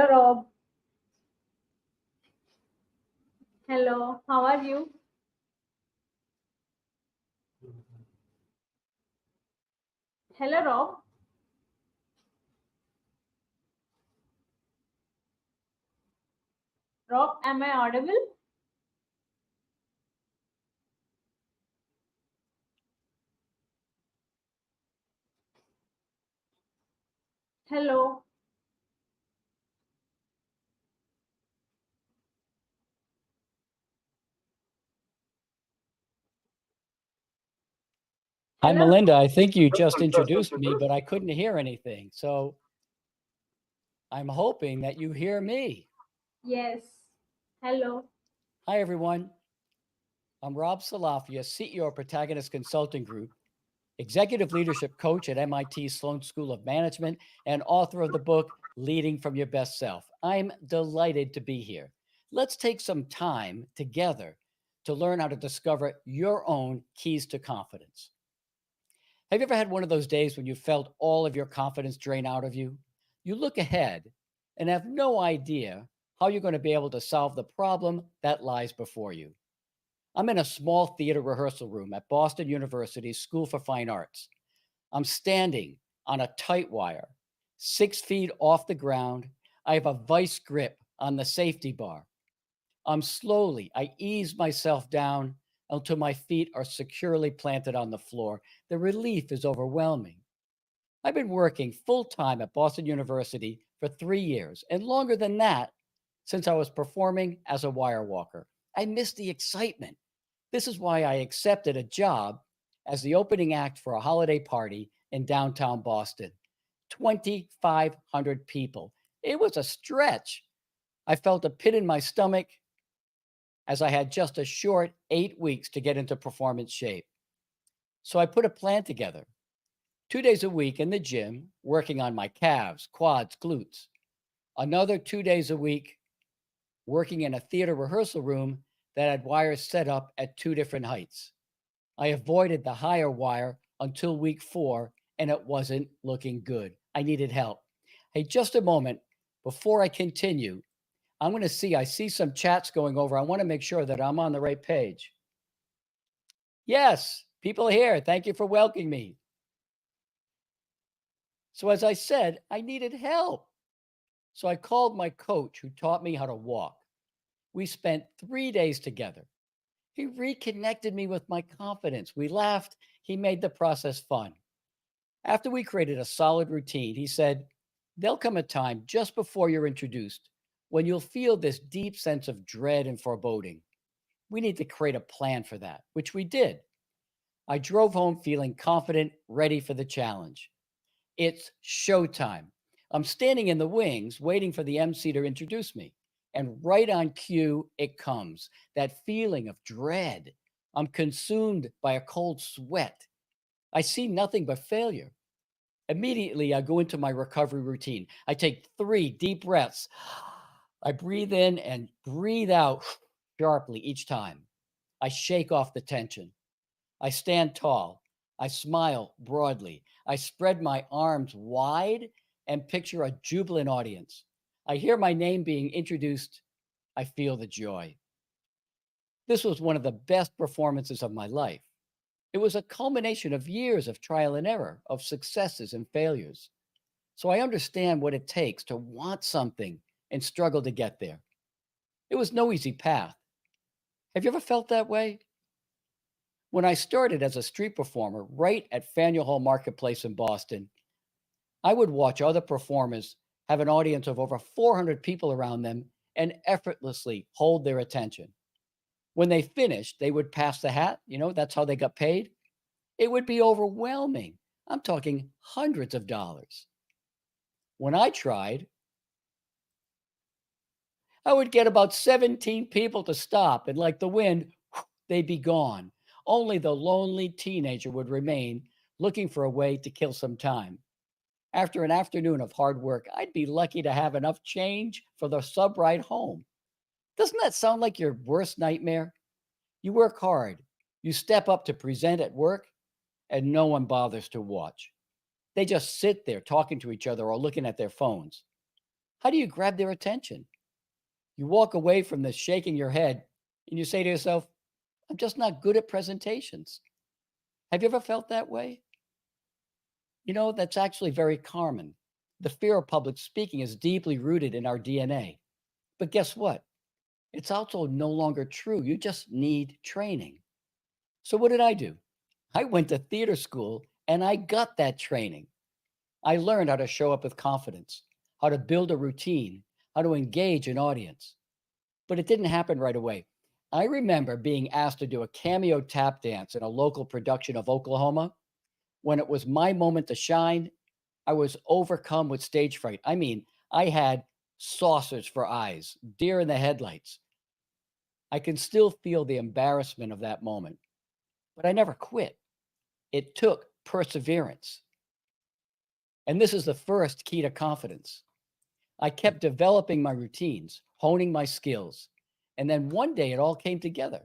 Rob. Hello, how are you? Hello, Rob. Rob, am I audible? Hello. Hi, Hello. Melinda. I think you just introduced me, but I couldn't hear anything. So I'm hoping that you hear me. Yes. Hello. Hi, everyone. I'm Rob Salafia, CEO of Protagonist Consulting Group, executive leadership coach at MIT Sloan School of Management, and author of the book, Leading from Your Best Self. I'm delighted to be here. Let's take some time together to learn how to discover your own keys to confidence. Have you ever had one of those days when you felt all of your confidence drain out of you? You look ahead and have no idea how you're going to be able to solve the problem that lies before you. I'm in a small theater rehearsal room at Boston University's School for Fine Arts. I'm standing on a tight wire, 6 feet off the ground. I have a vice grip on the safety bar. I ease myself down until my feet are securely planted on the floor. The relief is overwhelming. I've been working full-time at Boston University for 3 years, and longer than that since I was performing as a wire walker. I miss the excitement. This is why I accepted a job as the opening act for a holiday party in downtown Boston. 2,500 people. It was a stretch. I felt a pit in my stomach as I had just a short 8 weeks to get into performance shape. So I put a plan together. 2 days a week in the gym, working on my calves, quads, glutes. Another 2 days a week working in a theater rehearsal room that had wires set up at 2 different heights. I avoided the higher wire until week 4, and it wasn't looking good. I needed help. Hey, just a moment before I continue. I see some chats going over. I want to make sure that I'm on the right page. Yes, people here. Thank you for welcoming me. So as I said, I needed help. So I called my coach who taught me how to walk. We spent 3 days together. He reconnected me with my confidence. We laughed. He made the process fun. After we created a solid routine, he said, there'll come a time just before you're introduced when you'll feel this deep sense of dread and foreboding. We need to create a plan for that, which we did. I drove home feeling confident, ready for the challenge. It's showtime. I'm standing in the wings waiting for the MC to introduce me. And right on cue, it comes. That feeling of dread. I'm consumed by a cold sweat. I see nothing but failure. Immediately, I go into my recovery routine. I take 3 deep breaths. I breathe in and breathe out sharply each time. I shake off the tension. I stand tall. I smile broadly. I spread my arms wide and picture a jubilant audience. I hear my name being introduced. I feel the joy. This was one of the best performances of my life. It was a culmination of years of trial and error, of successes and failures. So I understand what it takes to want something and struggle to get there. It was no easy path. Have you ever felt that way? When I started as a street performer right at Faneuil Hall Marketplace in Boston, I would watch other performers have an audience of over 400 people around them and effortlessly hold their attention. When they finished, they would pass the hat. That's how they got paid. It would be overwhelming. I'm talking hundreds of dollars. When I tried, I would get about 17 people to stop, and like the wind, they'd be gone. Only the lonely teenager would remain, looking for a way to kill some time. After an afternoon of hard work, I'd be lucky to have enough change for the sub ride home. Doesn't that sound like your worst nightmare? You work hard, you step up to present at work, and no one bothers to watch. They just sit there talking to each other or looking at their phones. How do you grab their attention? You walk away from this shaking your head and you say to yourself, I'm just not good at presentations. Have you ever felt that way? That's actually very common. The fear of public speaking is deeply rooted in our DNA. But guess what? It's also no longer true. You just need training. So, what did I do? I went to theater school and I got that training. I learned how to show up with confidence, how to build a routine, how to engage an audience. But it didn't happen right away. I remember being asked to do a cameo tap dance in a local production of Oklahoma. When it was my moment to shine, I was overcome with stage fright. I mean, I had saucers for eyes, deer in the headlights. I can still feel the embarrassment of that moment, but I never quit. It took perseverance. And this is the first key to confidence. I kept developing my routines, honing my skills. And then one day it all came together.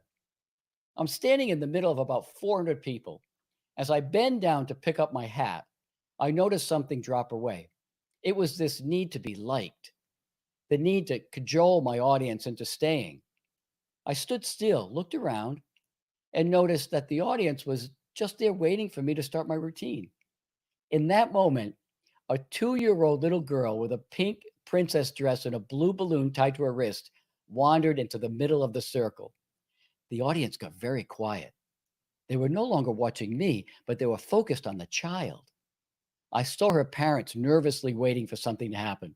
I'm standing in the middle of about 400 people. As I bend down to pick up my hat, I noticed something drop away. It was this need to be liked, the need to cajole my audience into staying. I stood still, looked around, and noticed that the audience was just there waiting for me to start my routine. In that moment, a 2-year-old little girl with a pink princess dress and a blue balloon tied to her wrist wandered into the middle of the circle. The audience got very quiet. They were no longer watching me, but they were focused on the child. I saw her parents nervously waiting for something to happen.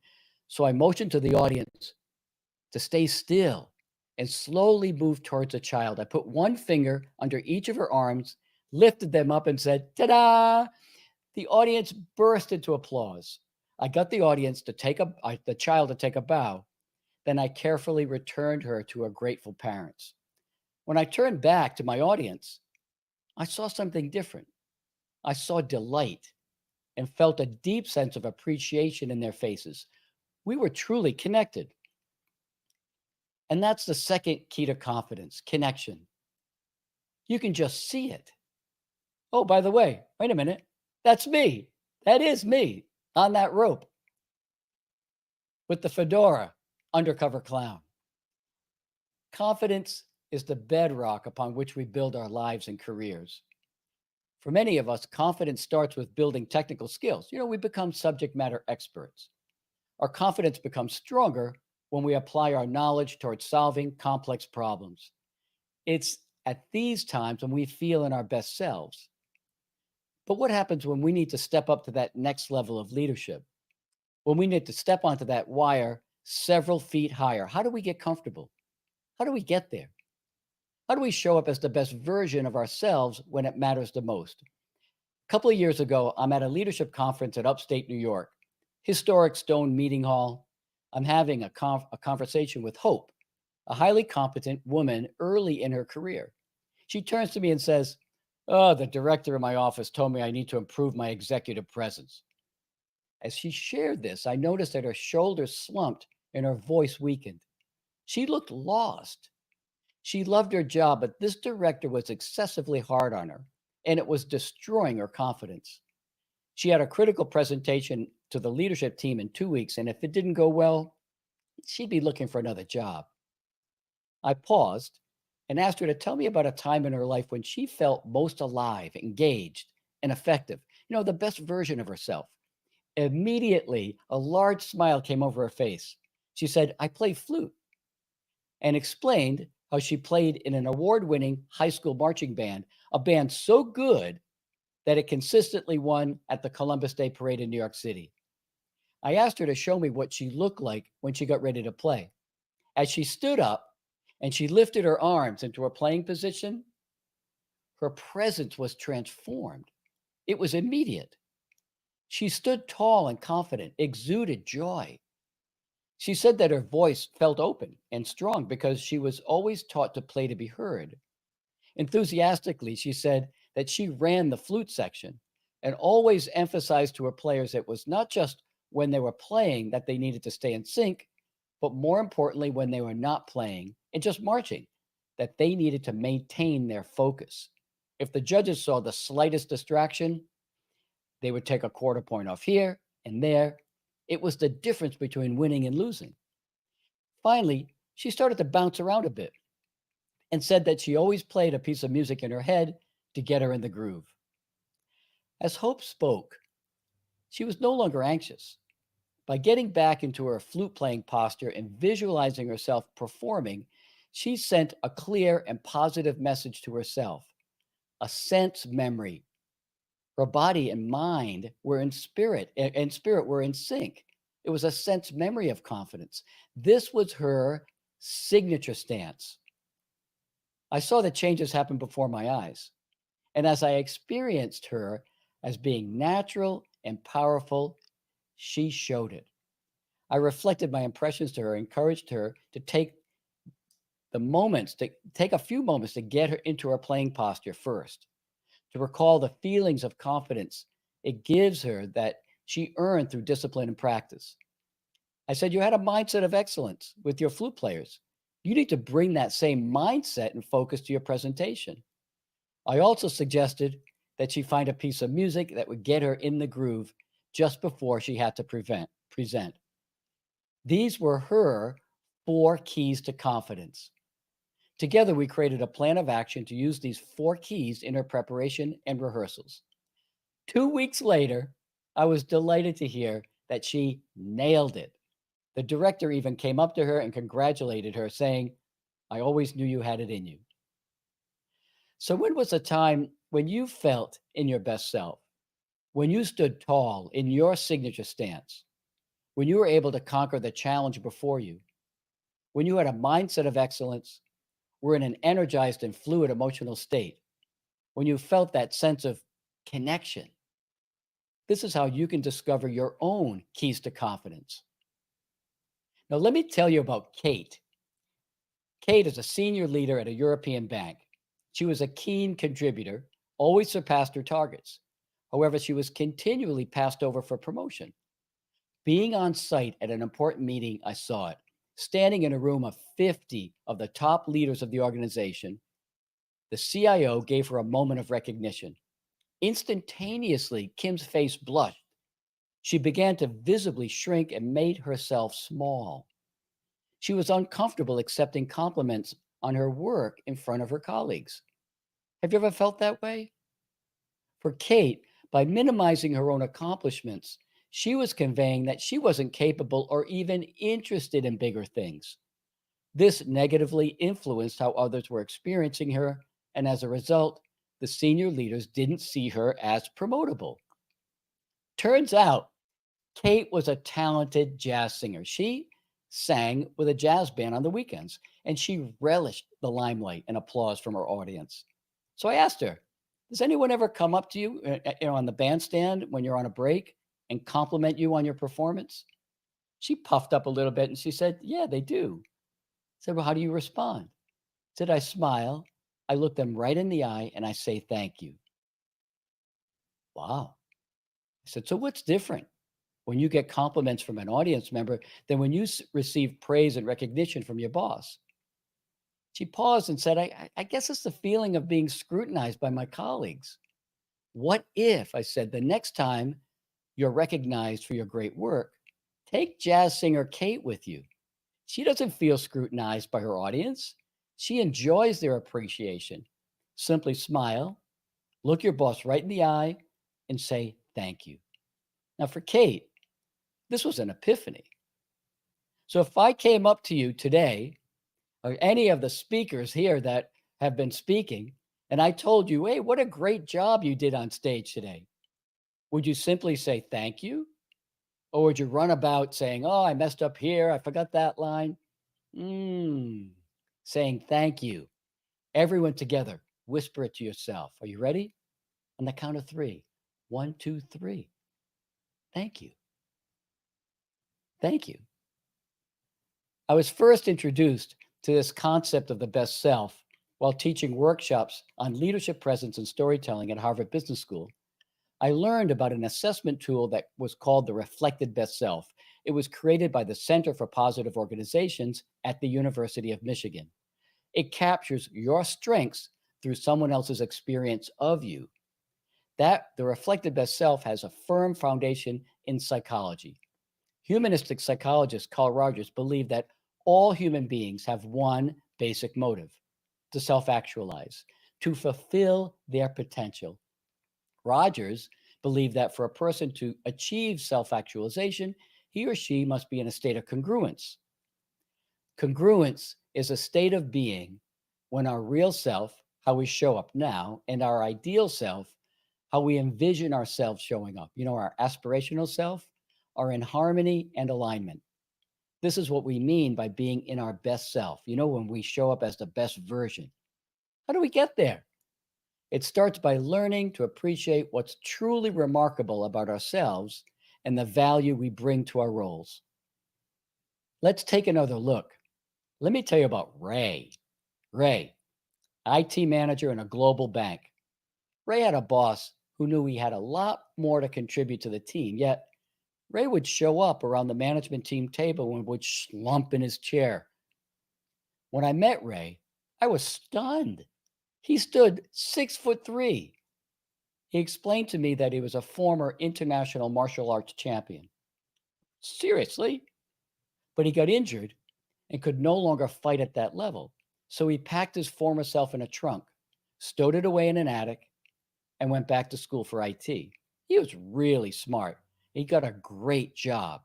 So I motioned to the audience to stay still and slowly moved towards the child. I put one finger under each of her arms, lifted them up, and said, ta-da! The audience burst into applause. I got the audience to the child to take a bow. Then I carefully returned her to her grateful parents. When I turned back to my audience, I saw something different. I saw delight and felt a deep sense of appreciation in their faces. We were truly connected. And that's the second key to confidence, connection. You can just see it. Oh, by the way, wait a minute. That's me. That is me on that rope with the fedora, undercover clown. Confidence is the bedrock upon which we build our lives and careers. For many of us, confidence starts with building technical skills. We become subject matter experts. Our confidence becomes stronger when we apply our knowledge towards solving complex problems. It's at these times when we feel in our best selves. But what happens when we need to step up to that next level of leadership? When we need to step onto that wire several feet higher? How do we get comfortable? How do we get there? How do we show up as the best version of ourselves when it matters the most? A couple of years ago, I'm at a leadership conference at upstate New York, historic stone meeting hall. I'm having a conversation with Hope, a highly competent woman early in her career. She turns to me and says, "Oh, the director in my office told me I need to improve my executive presence." As she shared this, I noticed that her shoulders slumped and her voice weakened. She looked lost. She loved her job, but this director was excessively hard on her, and it was destroying her confidence. She had a critical presentation to the leadership team in 2 weeks, and if it didn't go well, she'd be looking for another job. I paused and asked her to tell me about a time in her life when she felt most alive, engaged, and effective, the best version of herself. Immediately, a large smile came over her face. She said, "I play flute," and explained how she played in an award-winning high school marching band, a band so good that it consistently won at the Columbus Day Parade in New York City. I asked her to show me what she looked like when she got ready to play. As she stood up and she lifted her arms into her playing position, her presence was transformed. It was immediate. She stood tall and confident, exuded joy. She said that her voice felt open and strong because she was always taught to play to be heard. Enthusiastically, she said that she ran the flute section and always emphasized to her players it was not just when they were playing that they needed to stay in sync, but more importantly, when they were not playing and just marching, that they needed to maintain their focus. If the judges saw the slightest distraction, they would take a quarter point off here and there. It was the difference between winning and losing. Finally, she started to bounce around a bit and said that she always played a piece of music in her head to get her in the groove. As Hope spoke, she was no longer anxious. By getting back into her flute playing posture and visualizing herself performing, she sent a clear and positive message to herself, a sense memory. Her body and mind were in spirit, and spirit were in sync. It was a sense memory of confidence. This was her signature stance. I saw the changes happen before my eyes. And as I experienced her as being natural and powerful, she showed it. I reflected my impressions to her, encouraged her to take a few moments to get her into her playing posture first, to recall the feelings of confidence it gives her that she earned through discipline and practice. I said, you had a mindset of excellence with your flute players. You need to bring that same mindset and focus to your presentation. I also suggested that she find a piece of music that would get her in the groove just before she had to present. These were her 4 keys to confidence. Together, we created a plan of action to use these 4 keys in her preparation and rehearsals. 2 weeks later, I was delighted to hear that she nailed it. The director even came up to her and congratulated her, saying, "I always knew you had it in you." So when was a time when you felt in your best self, when you stood tall in your signature stance, when you were able to conquer the challenge before you, when you had a mindset of excellence, were in an energized and fluid emotional state, when you felt that sense of connection? This is how you can discover your own keys to confidence. Now, let me tell you about Kate. Kate is a senior leader at a European bank. She was a keen contributor, always surpassed her targets. However, she was continually passed over for promotion. Being on site at an important meeting, I saw it. Standing in a room of 50 of the top leaders of the organization, the CIO gave her a moment of recognition. Instantaneously, Kim's face blushed. She began to visibly shrink and made herself small. She was uncomfortable accepting compliments on her work in front of her colleagues. Have you ever felt that way? For Kate, by minimizing her own accomplishments, she was conveying that she wasn't capable or even interested in bigger things. This negatively influenced how others were experiencing her, and as a result, the senior leaders didn't see her as promotable. Turns out, Kate was a talented jazz singer. She sang with a jazz band on the weekends, and she relished the limelight and applause from her audience. So I asked her, does anyone ever come up to you, on the bandstand when you're on a break and compliment you on your performance? She puffed up a little bit and she said, yeah, they do. I said, well, how do you respond? I said, I smile, I look them right in the eye, and I say, thank you. Wow. I said, so what's different when you get compliments from an audience member than when you receive praise and recognition from your boss? She paused and said, I guess it's the feeling of being scrutinized by my colleagues. What if, I said, the next time you're recognized for your great work, take jazz singer Kate with you. She doesn't feel scrutinized by her audience. She enjoys their appreciation. Simply smile, look your boss right in the eye, and say, thank you. Now, for Kate, this was an epiphany. So if I came up to you today, or any of the speakers here that have been speaking, and I told you, hey, what a great job you did on stage today, would you simply say thank you? Or would you run about saying, oh, I messed up here, I forgot that line? Saying thank you. Everyone together, whisper it to yourself. Are you ready? On the count of 3. 1, 2, 3. Thank you. Thank you. I was first introduced to this concept of the best self while teaching workshops on leadership presence and storytelling at Harvard Business School. I learned about an assessment tool that was called the Reflected Best Self. It was created by the Center for Positive Organizations at the University of Michigan. It captures your strengths through someone else's experience of you. The Reflected Best Self has a firm foundation in psychology. Humanistic psychologist Carl Rogers believed that all human beings have one basic motive: to self-actualize, to fulfill their potential. Rogers believed that for a person to achieve self-actualization, he or she must be in a state of congruence. Congruence is a state of being when our real self, how we show up now, and our ideal self, how we envision ourselves showing up, our aspirational self, are in harmony and alignment. This is what we mean by being in our best self, when we show up as the best version. How do we get there? It starts by learning to appreciate what's truly remarkable about ourselves and the value we bring to our roles. Let's take another look. Let me tell you about Ray. Ray, IT manager in a global bank. Ray had a boss who knew he had a lot more to contribute to the team, yet Ray would show up around the management team table and would slump in his chair. When I met Ray, I was stunned. He stood 6'3". He explained to me that he was a former international martial arts champion. Seriously? But he got injured and could no longer fight at that level. So he packed his former self in a trunk, stowed it away in an attic, and went back to school for IT. He was really smart. He got a great job.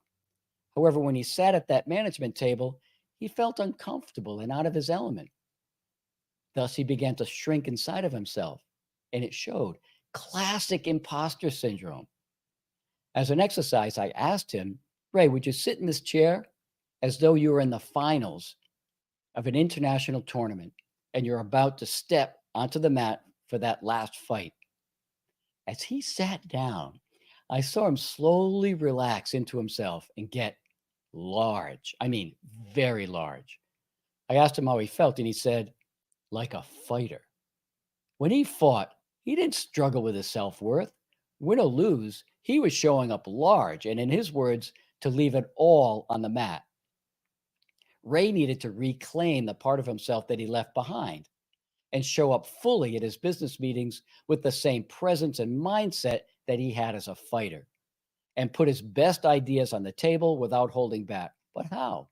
However, when he sat at that management table, he felt uncomfortable and out of his element. Thus, he began to shrink inside of himself, and it showed. Classic imposter syndrome. As an exercise, I asked him, Ray, would you sit in this chair as though you were in the finals of an international tournament and you're about to step onto the mat for that last fight? As he sat down, I saw him slowly relax into himself and get large. I mean, very large. I asked him how he felt, and he said, like a fighter. When he fought, he didn't struggle with his self-worth. Win or lose, he was showing up large, and in his words, to leave it all on the mat. Ray needed to reclaim the part of himself that he left behind and show up fully at his business meetings with the same presence and mindset that he had as a fighter, and put his best ideas on the table without holding back. But how?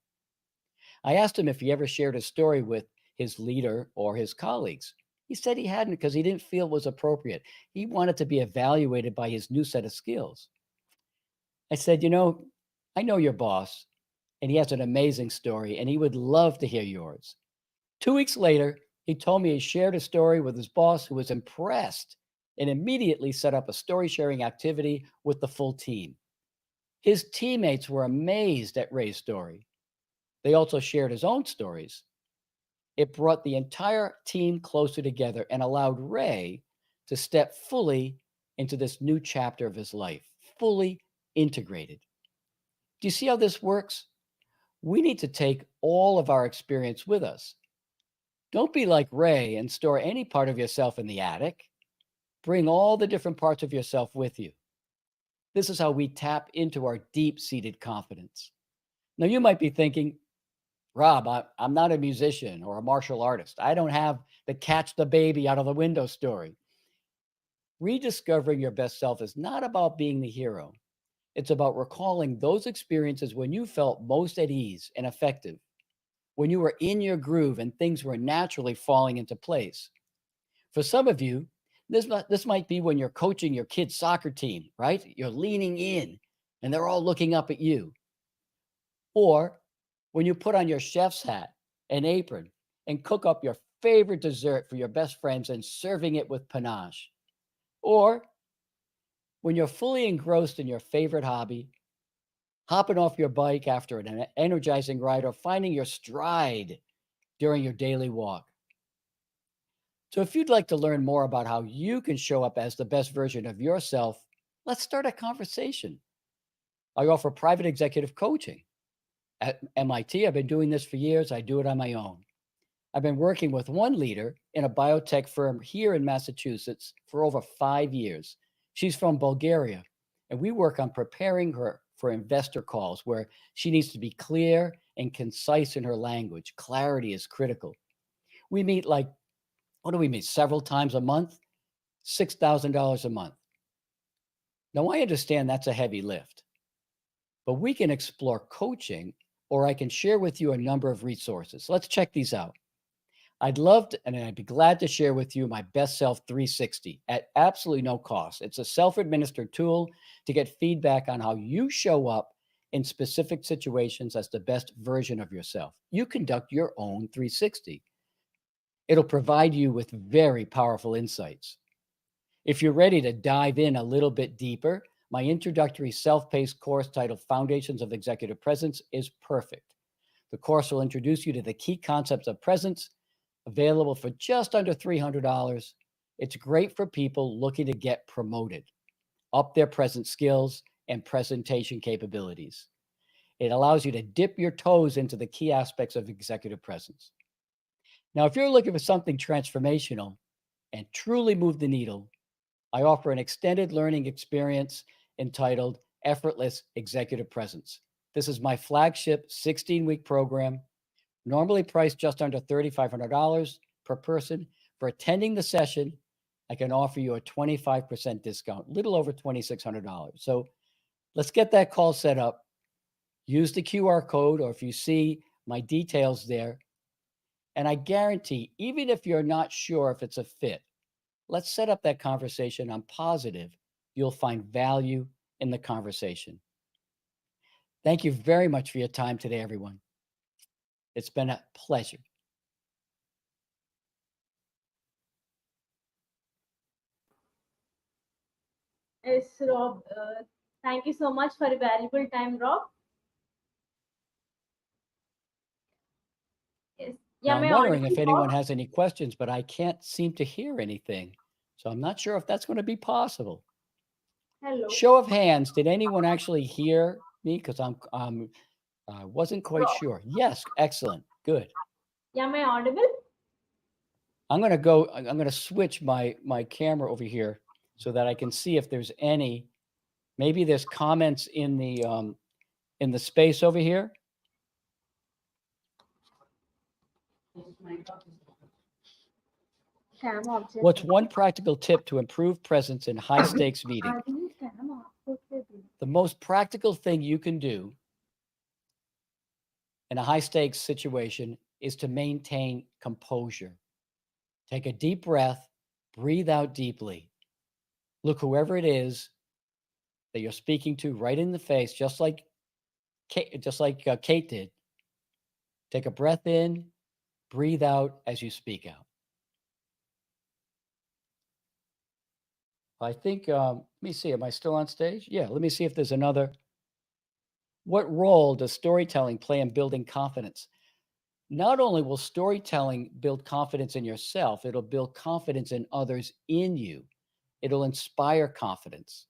I asked him if he ever shared a story with his leader or his colleagues. He said he hadn't because he didn't feel it was appropriate. He wanted to be evaluated by his new set of skills. I said, I know your boss, and he has an amazing story, and he would love to hear yours. 2 weeks later, he told me he shared a story with his boss, who was impressed and immediately set up a story sharing activity with the full team. His teammates were amazed at Ray's story. They also shared his own stories. It brought the entire team closer together and allowed Ray to step fully into this new chapter of his life, fully integrated. Do you see how this works? We need to take all of our experience with us. Don't be like Ray and store any part of yourself in the attic. Bring all the different parts of yourself with you. This is how we tap into our deep-seated confidence. Now, you might be thinking, Rob, I'm not a musician or a martial artist. I don't have the catch the baby out of the window story. Rediscovering your best self is not about being the hero. It's about recalling those experiences when you felt most at ease and effective, when you were in your groove and things were naturally falling into place. For some of you, this might be when you're coaching your kid's soccer team, right? You're leaning in and they're all looking up at you. Or when you put on your chef's hat and apron and cook up your favorite dessert for your best friends and serving it with panache. Or when you're fully engrossed in your favorite hobby, hopping off your bike after an energizing ride, or finding your stride during your daily walk. So if you'd like to learn more about how you can show up as the best version of yourself, let's start a conversation. I offer private executive coaching. At MIT, I've been doing this for years. I do it on my own. I've been working with one leader in a biotech firm here in Massachusetts for over 5 years. She's from Bulgaria, and we work on preparing her for investor calls where she needs to be clear and concise in her language. Clarity is critical. We meet several times a month? $6,000 a month. Now, I understand that's a heavy lift. but we can explore coaching, or I can share with you a number of resources. Let's check these out. I'd love to, and I'd be glad to share with you my Best Self 360 at absolutely no cost. It's a self-administered tool to get feedback on how you show up in specific situations as the best version of yourself. You conduct your own 360. It'll provide you with very powerful insights. If you're ready to dive in a little bit deeper, my introductory self-paced course titled Foundations of Executive Presence is perfect. The course will introduce you to the key concepts of presence, available for just under $300. It's great for people looking to get promoted, up their present skills and presentation capabilities. It allows you to dip your toes into the key aspects of executive presence. Now, if you're looking for something transformational and truly move the needle, I offer an extended learning experience entitled Effortless Executive Presence. This is my flagship 16-week program, normally priced just under $3,500 per person. For attending the session, I can offer you a 25% discount, a little over $2,600. So let's get that call set up. Use the QR code, or if you see my details there, and I guarantee, even if you're not sure if it's a fit, let's set up that conversation. I'm positive you'll find value in the conversation. Thank you very much for your time today, everyone. It's been a pleasure. Yes, Rob. Thank you so much for your valuable time, Rob. Yes. Yeah, Now, I'm may I wondering audible, if anyone Rob? has any questions, but I can't seem to hear anything. So I'm not sure if that's going to be possible. Hello, Show of hands, did anyone actually hear me? Because I wasn't quite Rob. sure. Yes, excellent, good. Yeah, may I audible? I'm going to switch my camera over here so that I can see if there's any, maybe there's comments in the space over here. Cam object. What's one practical tip to improve presence in high stakes meetings? The most practical thing you can do in a high stakes situation is to maintain composure. Take a deep breath, breathe out deeply. Look whoever it is that you're speaking to right in the face, just like Kate did. Take a breath in, breathe out as you speak out. I think, let me see, am I still on stage? Yeah, let me see if there's another. What role does storytelling play in building confidence? Not only will storytelling build confidence in yourself, it'll build confidence in others in you. It'll inspire confidence.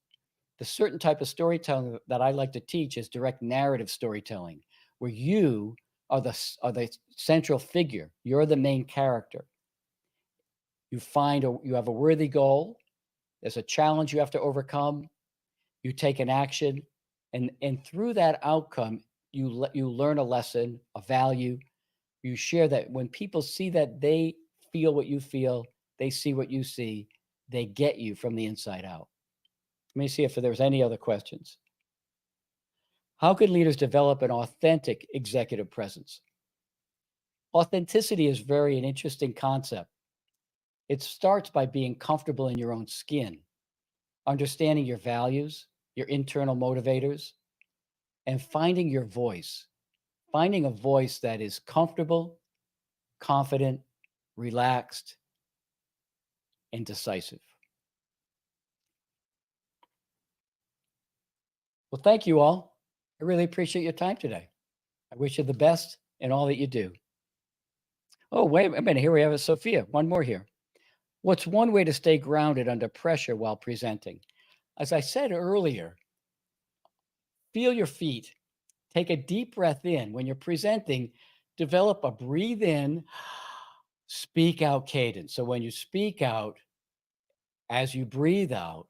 The certain type of storytelling that I like to teach is direct narrative storytelling, where you are the central figure. You're the main character. You have a worthy goal. There's a challenge you have to overcome. You take an action, and through that outcome, you learn a lesson, a value. You share that. When people see that, they feel what you feel, they see what you see, they get you from the inside out. Let me see if there's any other questions. How can leaders develop an authentic executive presence? Authenticity is an interesting concept. It starts by being comfortable in your own skin, understanding your values, your internal motivators, and finding your voice. Finding a voice that is comfortable, confident, relaxed, and decisive. Well, thank you all. I really appreciate your time today. I wish you the best in all that you do. Oh, wait a minute. Here we have a Sophia. One more here. What's one way to stay grounded under pressure while presenting? As I said earlier, feel your feet. Take a deep breath in. When you're presenting, develop a breathe in, speak out cadence. So when you speak out, as you breathe out,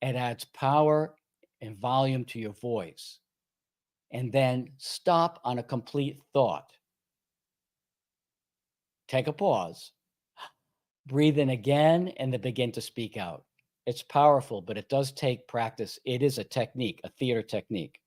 it adds power and volume to your voice. And then stop on a complete thought. Take a pause, breathe in again, and then begin to speak out. It's powerful, but it does take practice. It is a technique, a theater technique.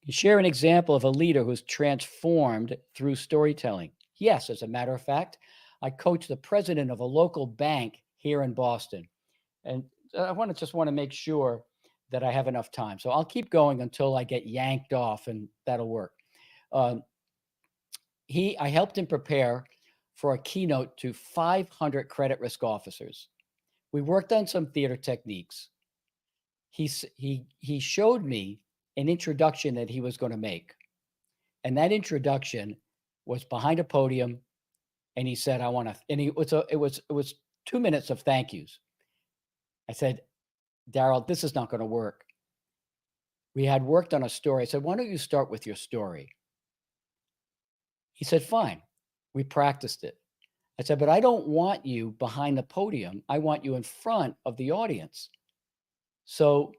You share an example of a leader who's transformed through storytelling. Yes, as a matter of fact, I coach the president of a local bank here in Boston. And I just want to make sure that I have enough time. So I'll keep going until I get yanked off, and that'll work. I helped him prepare for a keynote to 500 credit risk officers. We worked on some theater techniques. He showed me an introduction that he was going to make. And that introduction was behind a podium. And he said, I want to, and it was 2 minutes of thank yous. I said, Daryl, this is not going to work. We had worked on a story. I said, why don't you start with your story? He said, fine. We practiced it. I said, but I don't want you behind the podium. I want you in front of the audience. So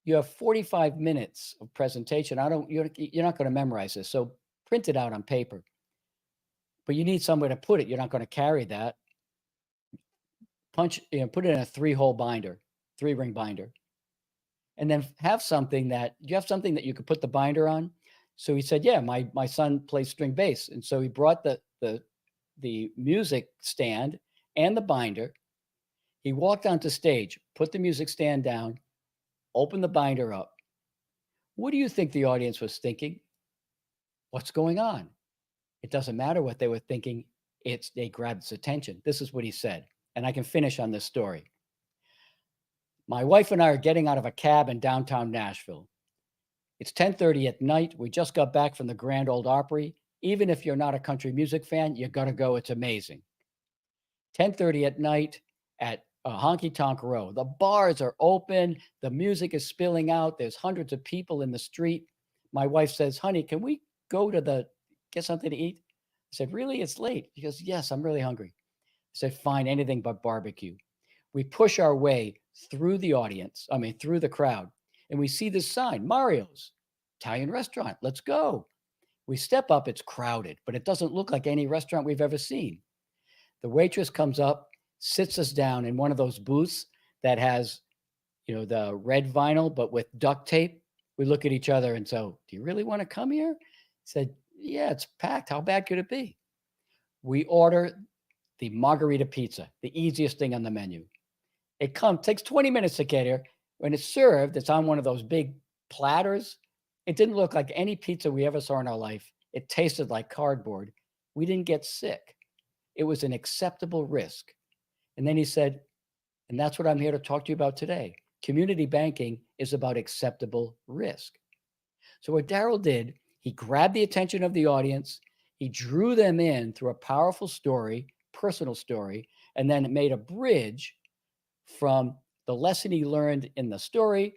you have 45 minutes of presentation. You're not going to memorize this. So print it out on paper. But you need somewhere to put it. You're not going to carry that. Put it in a 3-hole binder, 3-ring binder. And then have something that you could put the binder on. So he said, yeah, my son plays string bass. And so he brought the music stand and the binder. He walked onto stage, put the music stand down, opened the binder up. What do you think the audience was thinking? What's going on? It doesn't matter what they were thinking. They grabbed his attention. This is what he said. And I can finish on this story. My wife and I are getting out of a cab in downtown Nashville. It's 10:30 at night. We just got back from the Grand Ole Opry. Even if you're not a country music fan, you got to go. It's amazing. 10:30 at night at Honky Tonk Row. The bars are open. The music is spilling out. There's hundreds of people in the street. My wife says, honey, can we go to get something to eat? I said, really? It's late. She goes, yes, I'm really hungry. I said, fine, anything but barbecue. We push our way through through the crowd, and we see this sign, Mario's Italian restaurant. Let's go. We step up, it's crowded, but it doesn't look like any restaurant we've ever seen. The waitress comes up, sits us down in one of those booths that has, the red vinyl, but with duct tape. We look at each other and so, do you really want to come here? I said, yeah, it's packed. How bad could it be? We order the margarita pizza, the easiest thing on the menu. It takes 20 minutes to get here. When it's served, it's on one of those big platters. It didn't look like any pizza we ever saw in our life. It tasted like cardboard. We didn't get sick. It was an acceptable risk. And then he said, and that's what I'm here to talk to you about today. Community banking is about acceptable risk. So what Daryl did, he grabbed the attention of the audience. He drew them in through a powerful story, personal story, and then made a bridge from the lesson he learned in the story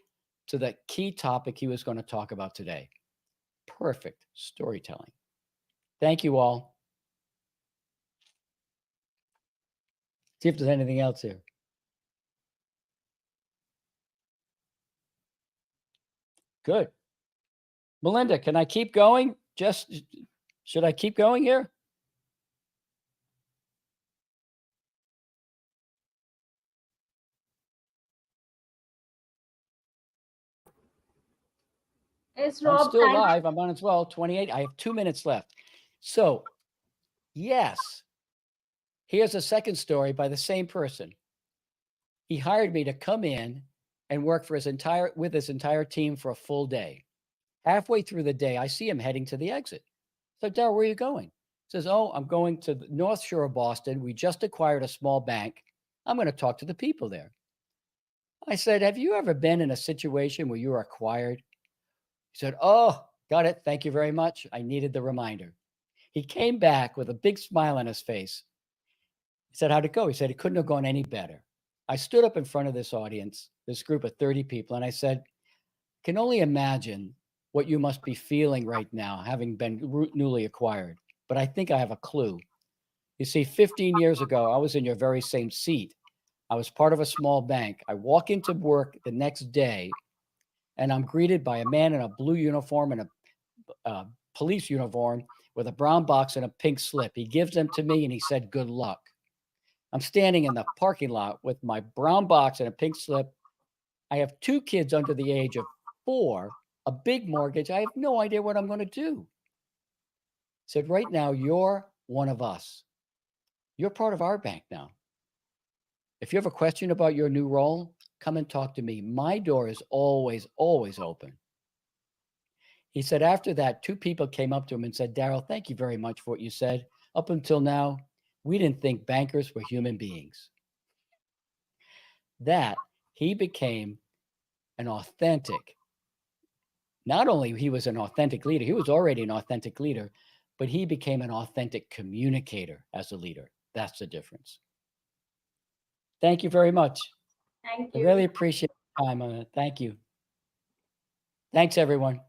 to the key topic he was going to talk about today. Perfect storytelling. Thank you all. See if there's anything else here. Good. Melinda, can I keep going? Should I keep going here? Yes, Rob, I'm still live. I'm on as well. 28. I have 2 minutes left. So, yes, here's a second story by the same person. He hired me to come in and work with his entire team for a full day. Halfway through the day, I see him heading to the exit. So, Daryl, where are you going? He says, oh, I'm going to the North Shore of Boston. We just acquired a small bank. I'm going to talk to the people there. I said, have you ever been in a situation where you were acquired? He said, oh, got it. Thank you very much. I needed the reminder. He came back with a big smile on his face. He said, how'd it go? He said, it couldn't have gone any better. I stood up in front of this audience, this group of 30 people, and I said, can only imagine what you must be feeling right now, having been newly acquired. But I think I have a clue. You see, 15 years ago, I was in your very same seat. I was part of a small bank. I walk into work the next day, and I'm greeted by a man in a blue uniform and a police uniform with a brown box and a pink slip. He gives them to me, and he said, good luck. I'm standing in the parking lot with my brown box and a pink slip. I have 2 kids under the age of 4 a big mortgage. I have no idea what I'm going to do. He said, right now, you're one of us. You're part of our bank now. If you have a question about your new role, come and talk to me. My door is always, always open. He said, after that, 2 people came up to him and said, Daryl, thank you very much for what you said. Up until now, we didn't think bankers were human beings. That he became an authentic, not only he was an authentic leader, he was already an authentic leader, but he became an authentic communicator as a leader. That's the difference. Thank you very much. Thank I you. really appreciate your time on it. Thank you. Thanks, everyone.